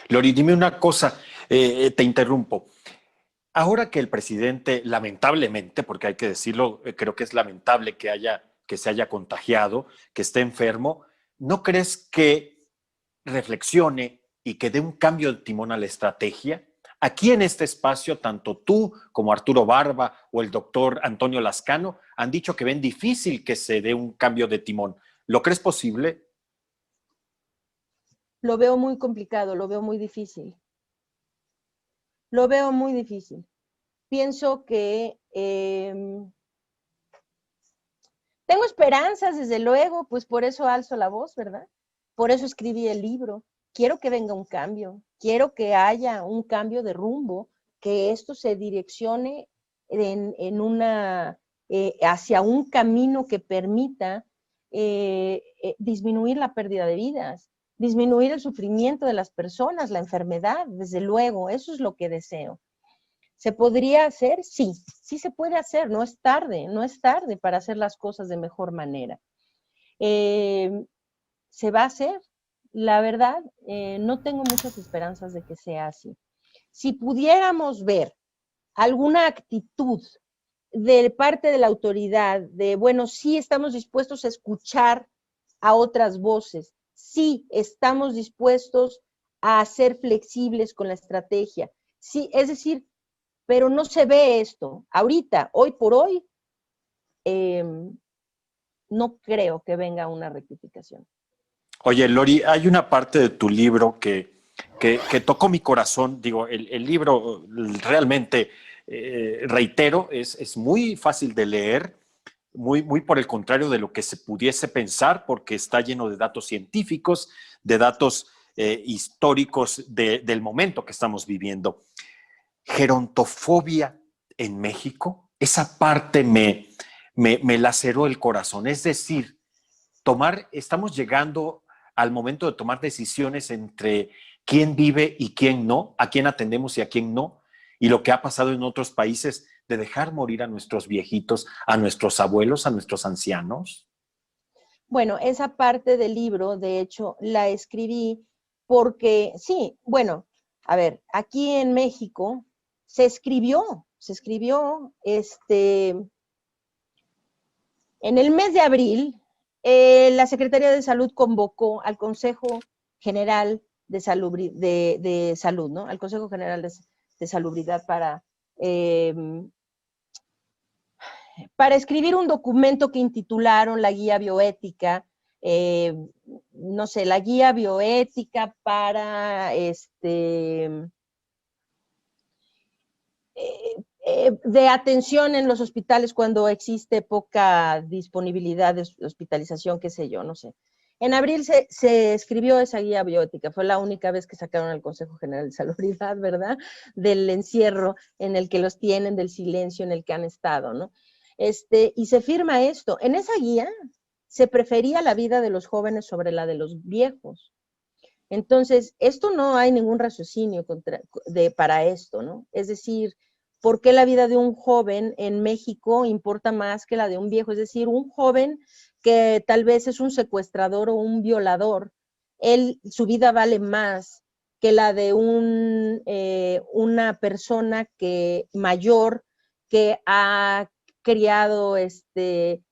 Lori, dime una cosa, te interrumpo. Ahora que el presidente, lamentablemente, porque hay que decirlo, creo que es lamentable que se haya contagiado, que esté enfermo, ¿no crees que reflexione y que dé un cambio de timón a la estrategia? Aquí en este espacio, tanto tú como Arturo Barba o el doctor Antonio Lascano han dicho que ven difícil que se dé un cambio de timón. ¿Lo crees posible?
Lo veo muy complicado, lo veo muy difícil. Lo veo muy difícil. Pienso que tengo esperanzas, desde luego, pues por eso alzo la voz, ¿verdad? Por eso escribí el libro. Quiero que venga un cambio, quiero que haya un cambio de rumbo, que esto se direccione hacia un camino que permita disminuir la pérdida de vidas, disminuir el sufrimiento de las personas, la enfermedad, desde luego, eso es lo que deseo. ¿Se podría hacer? Sí, sí se puede hacer, no es tarde para hacer las cosas de mejor manera. ¿Se va a hacer? La verdad, no tengo muchas esperanzas de que sea así. Si pudiéramos ver alguna actitud de parte de la autoridad, de, bueno, sí estamos dispuestos a escuchar a otras voces, sí estamos dispuestos a ser flexibles con la estrategia, sí, es decir, pero no se ve esto. Ahorita, hoy por hoy, no creo que venga una rectificación.
Oye, Lori, hay una parte de tu libro que tocó mi corazón. Digo, el libro realmente, reitero, es muy fácil de leer, muy por el contrario de lo que se pudiese pensar, porque está lleno de datos científicos, de datos históricos del momento que estamos viviendo. Gerontofobia en México, esa parte me laceró el corazón. Es decir, estamos llegando al momento de tomar decisiones entre quién vive y quién no, a quién atendemos y a quién no, y lo que ha pasado en otros países de dejar morir a nuestros viejitos, a nuestros abuelos, a nuestros ancianos?
Bueno, esa parte del libro, de hecho, la escribí porque, sí, bueno, a ver, aquí en México se escribió, en el mes de abril, la Secretaría de Salud convocó al Consejo General de Salud, ¿no? Al Consejo General de Salubridad eh, para escribir un documento que intitularon la Guía Bioética, no sé, la Guía Bioética para de atención en los hospitales cuando existe poca disponibilidad de hospitalización, qué sé yo, no sé. En abril se escribió esa guía bioética, fue la única vez que sacaron al Consejo General de Salubridad, ¿verdad? Del encierro en el que los tienen, del silencio en el que han estado, ¿no? Y se firma esto. En esa guía se prefería la vida de los jóvenes sobre la de los viejos. Entonces, esto no hay ningún raciocinio para esto, ¿no? Es decir, ¿por qué la vida de un joven en México importa más que la de un viejo? Es decir, un joven que tal vez es un secuestrador o un violador, su vida vale más que la de una persona mayor que ha criado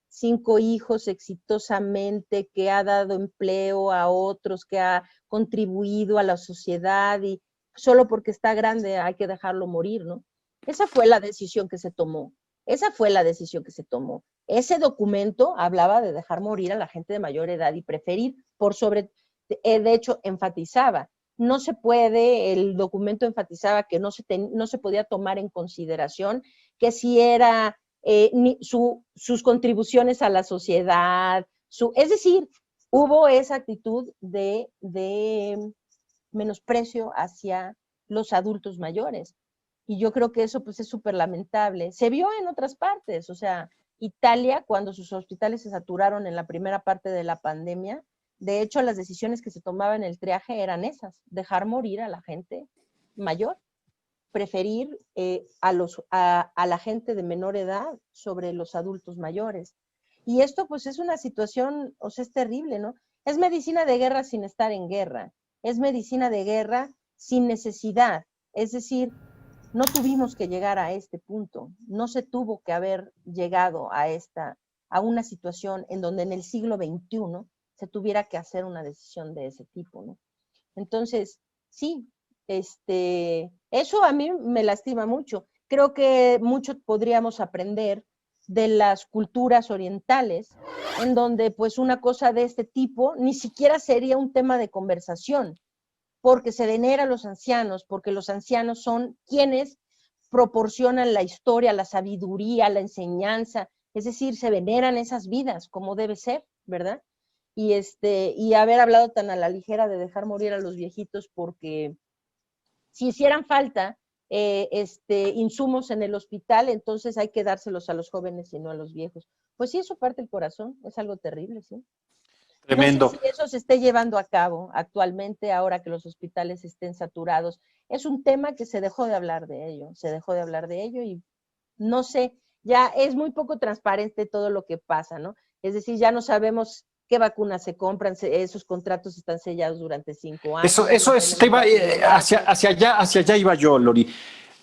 5 hijos exitosamente, que ha dado empleo a otros, que ha contribuido a la sociedad y solo porque está grande hay que dejarlo morir, ¿no? Esa fue la decisión que se tomó. Esa fue la decisión que se tomó. Ese documento hablaba de dejar morir a la gente de mayor edad y preferir por sobre, de hecho, enfatizaba. No se puede, el documento enfatizaba que no se podía tomar en consideración que si era sus contribuciones a la sociedad, es decir, hubo esa actitud de menosprecio hacia los adultos mayores. Y yo creo que eso pues es súper lamentable. Se vio en otras partes, o sea, Italia, cuando sus hospitales se saturaron en la primera parte de la pandemia, de hecho las decisiones que se tomaban en el triaje eran esas, dejar morir a la gente mayor, preferir a la gente de menor edad sobre los adultos mayores. Y esto pues es una situación, o sea, es terrible, ¿no? Es medicina de guerra sin estar en guerra, es medicina de guerra sin necesidad, es decir, no tuvimos que llegar a este punto, no se tuvo que haber llegado a una situación en donde en el siglo XXI se tuviera que hacer una decisión de ese tipo, ¿no? Entonces, sí, eso a mí me lastima mucho. Creo que mucho podríamos aprender de las culturas orientales, en donde pues una cosa de este tipo ni siquiera sería un tema de conversación, porque se venera a los ancianos, porque los ancianos son quienes proporcionan la historia, la sabiduría, la enseñanza, es decir, se veneran esas vidas como debe ser, ¿verdad? Y haber hablado tan a la ligera de dejar morir a los viejitos porque si hicieran falta insumos en el hospital, entonces hay que dárselos a los jóvenes y no a los viejos. Pues sí, eso parte el corazón, es algo terrible, ¿sí?
Tremendo.
No sé si eso se esté llevando a cabo actualmente, ahora que los hospitales estén saturados. Es un tema que se dejó de hablar de ello, y no sé, ya es muy poco transparente todo lo que pasa, ¿no? Es decir, ya no sabemos qué vacunas se compran, esos contratos están sellados durante 5 años.
Eso es, hacia allá iba yo, Lori.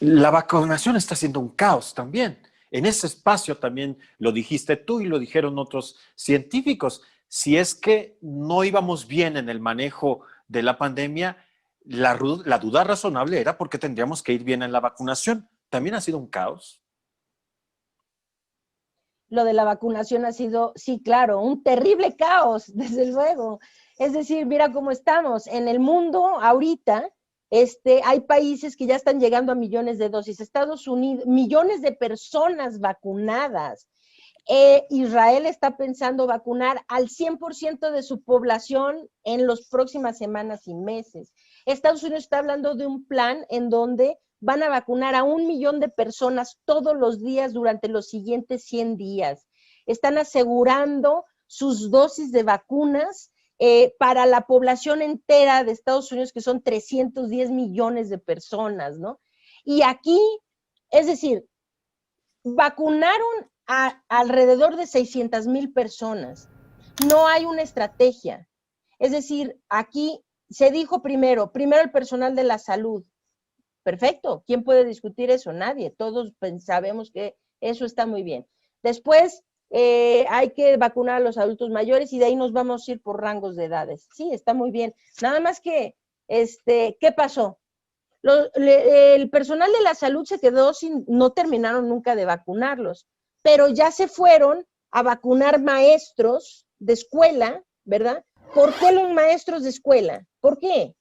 La vacunación está siendo un caos también. En ese espacio también lo dijiste tú y lo dijeron otros científicos. Si es que no íbamos bien en el manejo de la pandemia, la duda razonable era porque tendríamos que ir bien en la vacunación. También ha sido un caos.
Lo de la vacunación ha sido, sí, claro, un terrible caos, desde luego. Es decir, mira cómo estamos. En el mundo ahorita, hay países que ya están llegando a millones de dosis. Estados Unidos, millones de personas vacunadas. Israel está pensando vacunar al 100% de su población en las próximas semanas y meses. Estados Unidos está hablando de un plan en donde van a vacunar a 1 millón de personas todos los días durante los siguientes 100 días. Están asegurando sus dosis de vacunas para la población entera de Estados Unidos, que son 310 millones de personas, ¿no? Y aquí, es decir, vacunaron a alrededor de 600,000 personas. No hay una estrategia. Es decir, aquí se dijo primero el personal de la salud. Perfecto, ¿quién puede discutir eso? Nadie, todos sabemos que eso está muy bien. Después hay que vacunar a los adultos mayores y de ahí nos vamos a ir por rangos de edades. Sí, está muy bien. Nada más que, ¿qué pasó? El personal de la salud se quedó no terminaron nunca de vacunarlos, pero ya se fueron a vacunar maestros de escuela, ¿verdad? ¿Por qué los maestros de escuela? ¿Por qué?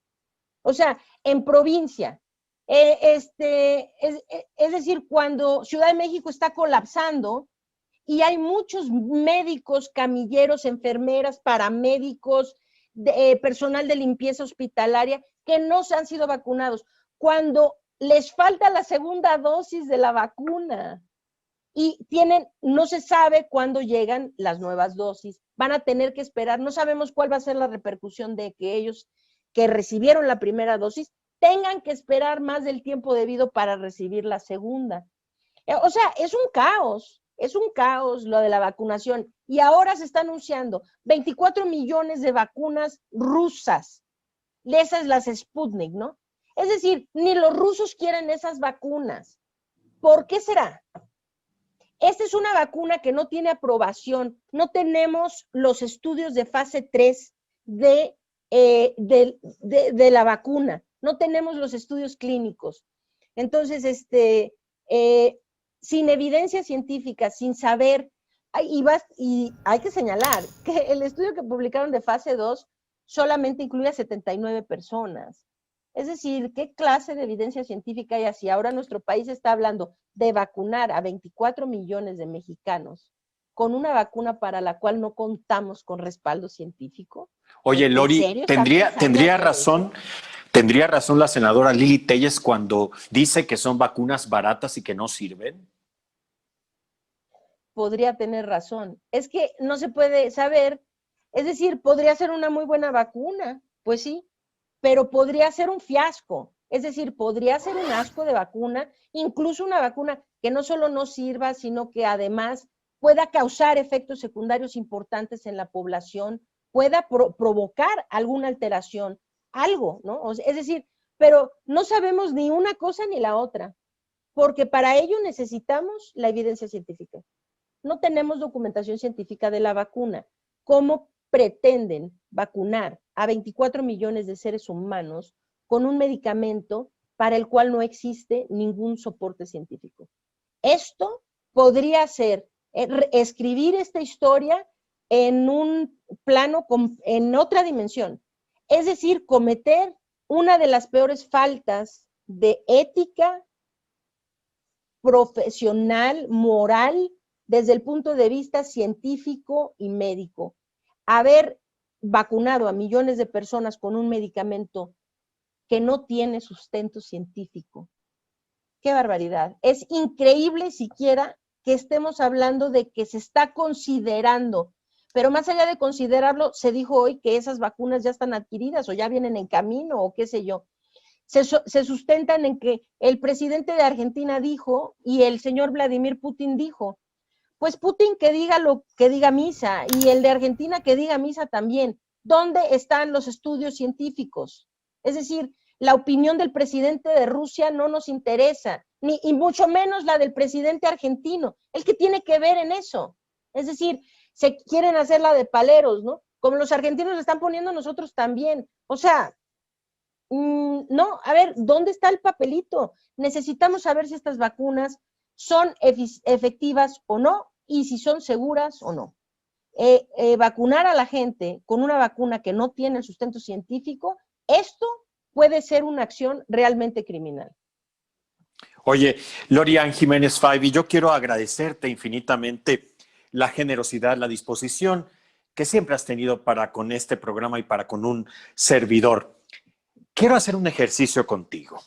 O sea, en provincia. Es decir, cuando Ciudad de México está colapsando y hay muchos médicos, camilleros, enfermeras, paramédicos, personal de limpieza hospitalaria que no se han sido vacunados, cuando les falta la segunda dosis de la vacuna y no se sabe cuándo llegan las nuevas dosis, van a tener que esperar, no sabemos cuál va a ser la repercusión de que ellos que recibieron la primera dosis tengan que esperar más del tiempo debido para recibir la segunda. O sea, es un caos lo de la vacunación. Y ahora se está anunciando 24 millones de vacunas rusas. Esas las Sputnik, ¿no? Es decir, ni los rusos quieren esas vacunas. ¿Por qué será? Esta es una vacuna que no tiene aprobación. No tenemos los estudios de fase 3 de la vacuna. No tenemos los estudios clínicos. Entonces, sin evidencia científica, sin saber, y hay que señalar que el estudio que publicaron de fase 2 solamente incluye a 79 personas. Es decir, ¿qué clase de evidencia científica hay así? Ahora nuestro país está hablando de vacunar a 24 millones de mexicanos con una vacuna para la cual no contamos con respaldo científico.
Oye, Lori, ¿tendría razón la senadora Lili Telles cuando dice que son vacunas baratas y que no sirven?
Podría tener razón. Es que no se puede saber, es decir, podría ser una muy buena vacuna, pues sí, pero podría ser un fiasco. Es decir, podría ser un asco de vacuna, incluso una vacuna que no solo no sirva, sino que además pueda causar efectos secundarios importantes en la población, pueda provocar alguna alteración, algo, ¿no? O sea, es decir, pero no sabemos ni una cosa ni la otra, porque para ello necesitamos la evidencia científica. No tenemos documentación científica de la vacuna. ¿Cómo pretenden vacunar a 24 millones de seres humanos con un medicamento para el cual no existe ningún soporte científico? Esto podría ser escribir esta historia en un plano, en otra dimensión. Es decir, cometer una de las peores faltas de ética profesional, moral, desde el punto de vista científico y médico. Haber vacunado a millones de personas con un medicamento que no tiene sustento científico. ¡Qué barbaridad! Es increíble siquiera que estemos hablando de que se está considerando, pero más allá de considerarlo, se dijo hoy que esas vacunas ya están adquiridas o ya vienen en camino o qué sé yo. Se sustentan en que el presidente de Argentina dijo y el señor Vladimir Putin dijo. Pues Putin que diga lo que diga misa y el de Argentina que diga misa también. ¿Dónde están los estudios científicos? Es decir, la opinión del presidente de Rusia no nos interesa, y mucho menos la del presidente argentino. ¿El que tiene que ver en eso? Es decir, se quieren hacer la de paleros, ¿no? Como los argentinos le están poniendo, nosotros también. O sea, no, a ver, ¿dónde está el papelito? Necesitamos saber si estas vacunas son efectivas o no y si son seguras o no. Vacunar a la gente con una vacuna que no tiene el sustento científico, esto puede ser una acción realmente criminal.
Oye, Lori-Ann Jiménez Faibi, yo quiero agradecerte infinitamente la generosidad, la disposición que siempre has tenido para con este programa y para con un servidor. Quiero hacer un ejercicio contigo.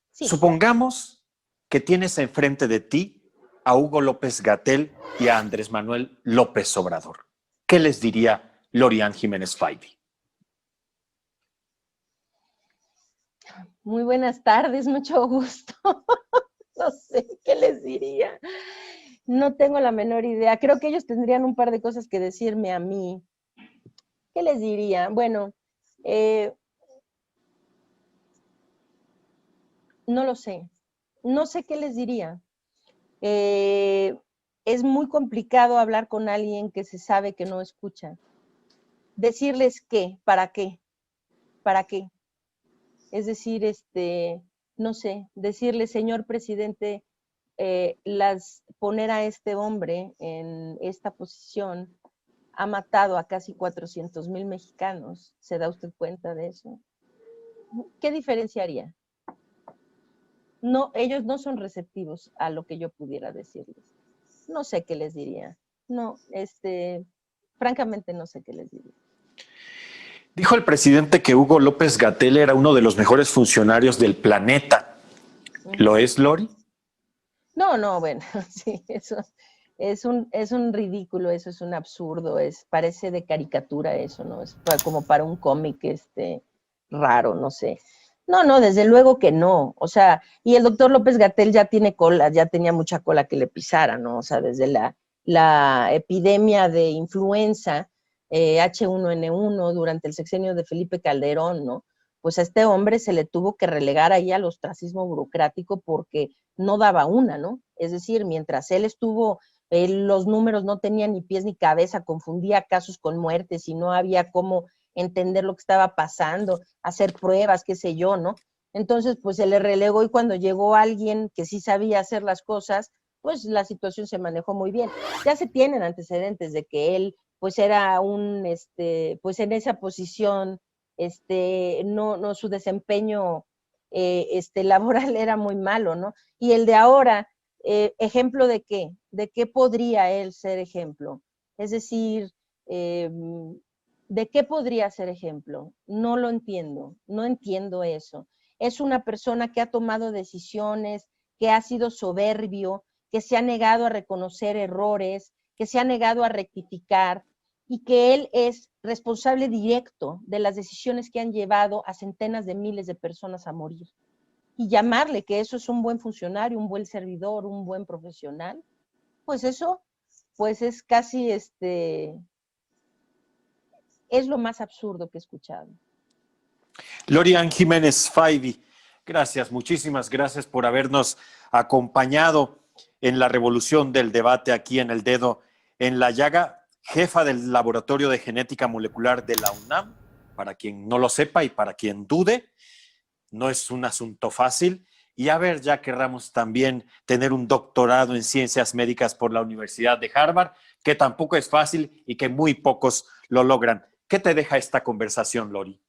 Sí. Supongamos que tienes enfrente de ti a Hugo López-Gatell y a Andrés Manuel López Obrador. ¿Qué les diría Lori-Ann Jiménez Faibi.
Muy buenas tardes, mucho gusto. No sé qué les diría. No tengo la menor idea. Creo que ellos tendrían un par de cosas que decirme a mí. ¿Qué les diría? Bueno, no lo sé. No sé qué les diría. Es muy complicado hablar con alguien que se sabe que no escucha. Decirles qué, para qué, para qué. Es decir, no sé, decirle, señor presidente, poner a este hombre en esta posición ha matado a casi 400,000 mexicanos. ¿Se da usted cuenta de eso? ¿Qué diferencia haría? No, ellos no son receptivos a lo que yo pudiera decirles. No sé qué les diría. No, francamente no sé qué les diría.
Dijo el presidente que Hugo López-Gatell era uno de los mejores funcionarios del planeta. ¿Lo es, Lori?
No, bueno, sí, eso es un ridículo, eso es un absurdo, parece de caricatura eso, ¿no? Es como para un cómic raro, no sé. No, desde luego que no. O sea, y el doctor López-Gatell ya tiene cola, ya tenía mucha cola que le pisara, ¿no? O sea, desde la epidemia de influenza H1N1 durante el sexenio de Felipe Calderón, ¿no? Pues a este hombre se le tuvo que relegar ahí al ostracismo burocrático porque no daba una, ¿no? Es decir, mientras él estuvo, los números no tenían ni pies ni cabeza, confundía casos con muertes y no había cómo entender lo que estaba pasando, hacer pruebas, qué sé yo, ¿no? Entonces, pues se le relegó y cuando llegó alguien que sí sabía hacer las cosas, pues la situación se manejó muy bien. Ya se tienen antecedentes de que él, pues era pues en esa posición, no, su desempeño laboral era muy malo, ¿no? Y el de ahora, ¿ejemplo de qué? ¿De qué podría él ser ejemplo? Es decir, ¿de qué podría ser ejemplo? No lo entiendo, no entiendo eso. Es una persona que ha tomado decisiones, que ha sido soberbio, que se ha negado a reconocer errores, que se ha negado a rectificar y que él es responsable directo de las decisiones que han llevado a centenas de miles de personas a morir. Y llamarle que eso es un buen funcionario, un buen servidor, un buen profesional, pues eso, pues es casi es lo más absurdo que he escuchado.
Lori-Ann Jiménez Faibi, gracias, muchísimas gracias por habernos acompañado en la revolución del debate aquí en El Dedo en la Llaga, jefa del Laboratorio de Genética Molecular de la UNAM, para quien no lo sepa y para quien dude, no es un asunto fácil. Y a ver, ya querramos también tener un doctorado en ciencias médicas por la Universidad de Harvard, que tampoco es fácil y que muy pocos lo logran. ¿Qué te deja esta conversación, Lori?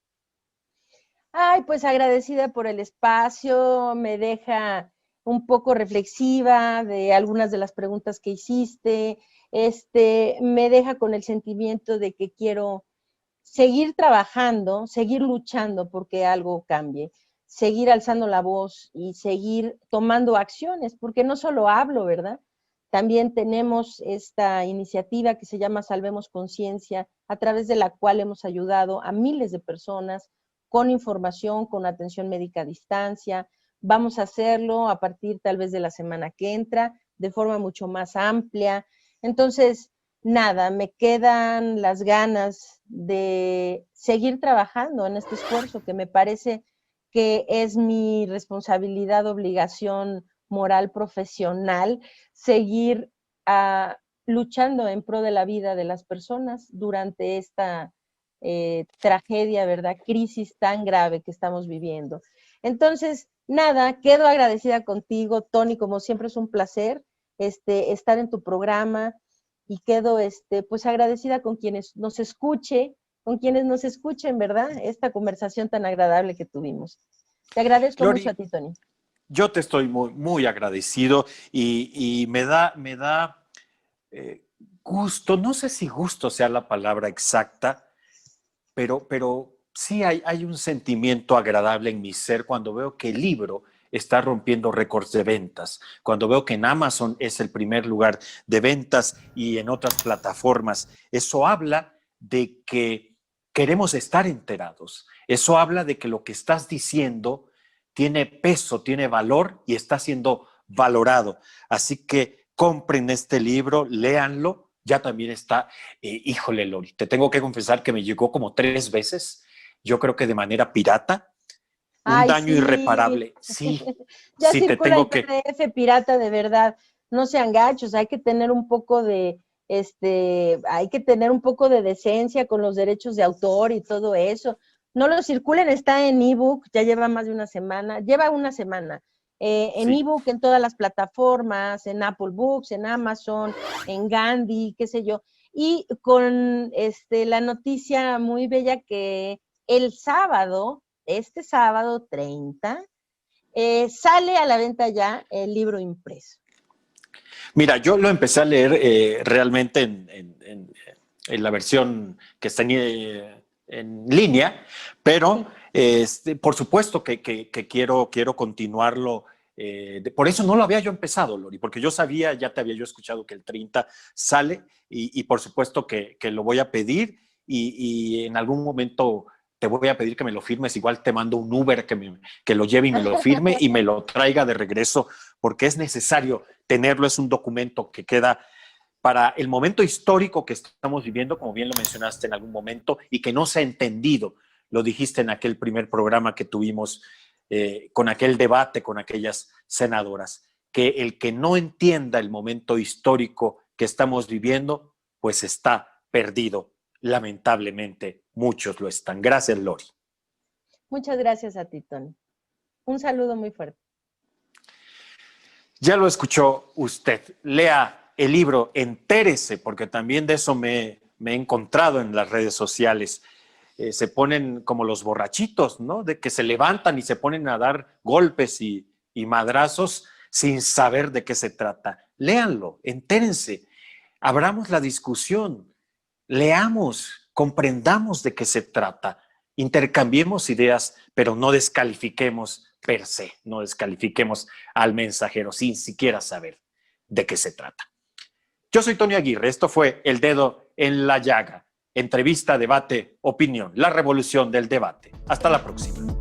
Ay, pues agradecida por el espacio, me deja un poco reflexiva de algunas de las preguntas que hiciste, me deja con el sentimiento de que quiero seguir trabajando, seguir luchando porque algo cambie, seguir alzando la voz y seguir tomando acciones, porque no solo hablo, ¿verdad? También tenemos esta iniciativa que se llama Salvemos Conciencia, a través de la cual hemos ayudado a miles de personas con información, con atención médica a distancia. Vamos a hacerlo a partir tal vez de la semana que entra, de forma mucho más amplia. Entonces, nada, me quedan las ganas de seguir trabajando en este esfuerzo que me parece que es mi responsabilidad, obligación moral, profesional, seguir luchando en pro de la vida de las personas durante esta tragedia, ¿verdad? Crisis tan grave que estamos viviendo. Entonces, nada, quedo agradecida contigo, Tony, como siempre es un placer estar en tu programa y quedo pues agradecida con quienes nos escuchen, ¿verdad? Esta conversación tan agradable que tuvimos. Te agradezco
Lori,
mucho a ti, Tony.
yo te estoy muy, muy agradecido y me da gusto, no sé si gusto sea la palabra exacta, pero sí hay un sentimiento agradable en mi ser cuando veo que el libro está rompiendo récords de ventas, cuando veo que en Amazon es el primer lugar de ventas y en otras plataformas. Eso habla de que queremos estar enterados. Eso habla de que lo que estás diciendo tiene peso, tiene valor y está siendo valorado. Así que compren este libro, léanlo. Ya también está, híjole, Lori, te tengo que confesar que me llegó como 3 veces, yo creo que de manera pirata, un
Ay,
daño
sí.
irreparable. Sí,
Ya
sí, te
circula en
tengo que...
PDF pirata, de verdad. No sean gachos, hay que tener un poco de, hay que tener un poco de decencia con los derechos de autor y todo eso. No lo circulen, está en ebook, ya lleva más de una semana, lleva una semana. En
Sí.
ebook, en todas las plataformas, en Apple Books, en Amazon, en Gandhi, qué sé yo. Y con la noticia muy bella que el sábado, este sábado 30, sale a la venta ya el libro impreso.
Mira, yo lo empecé a leer realmente en la versión que está en línea, pero por supuesto que quiero continuarlo. Por eso no lo había yo empezado, Lori, porque yo sabía, ya te había yo escuchado que el 30 sale y por supuesto que lo voy a pedir y en algún momento te voy a pedir que me lo firmes. Igual te mando un Uber que lo lleve y me lo firme y me lo traiga de regreso, porque es necesario tenerlo. Es un documento que queda para el momento histórico que estamos viviendo, como bien lo mencionaste en algún momento, y que no se ha entendido. Lo dijiste en aquel primer programa que tuvimos con aquel debate con aquellas senadoras, que el que no entienda el momento histórico que estamos viviendo, pues está perdido. Lamentablemente, muchos lo están. Gracias, Lori.
Muchas gracias a ti, Tony. Un saludo muy fuerte.
Ya lo escuchó usted. Lea el libro, entérese, porque también de eso me he encontrado en las redes sociales. Se ponen como los borrachitos, ¿no? De que se levantan y se ponen a dar golpes y madrazos sin saber de qué se trata. Léanlo, entérense, abramos la discusión, leamos, comprendamos de qué se trata, intercambiemos ideas, pero no descalifiquemos per se, no descalifiquemos al mensajero sin siquiera saber de qué se trata. Yo soy Tony Aguirre, esto fue El Dedo en la Llaga, entrevista, debate, opinión, la revolución del debate. Hasta la próxima.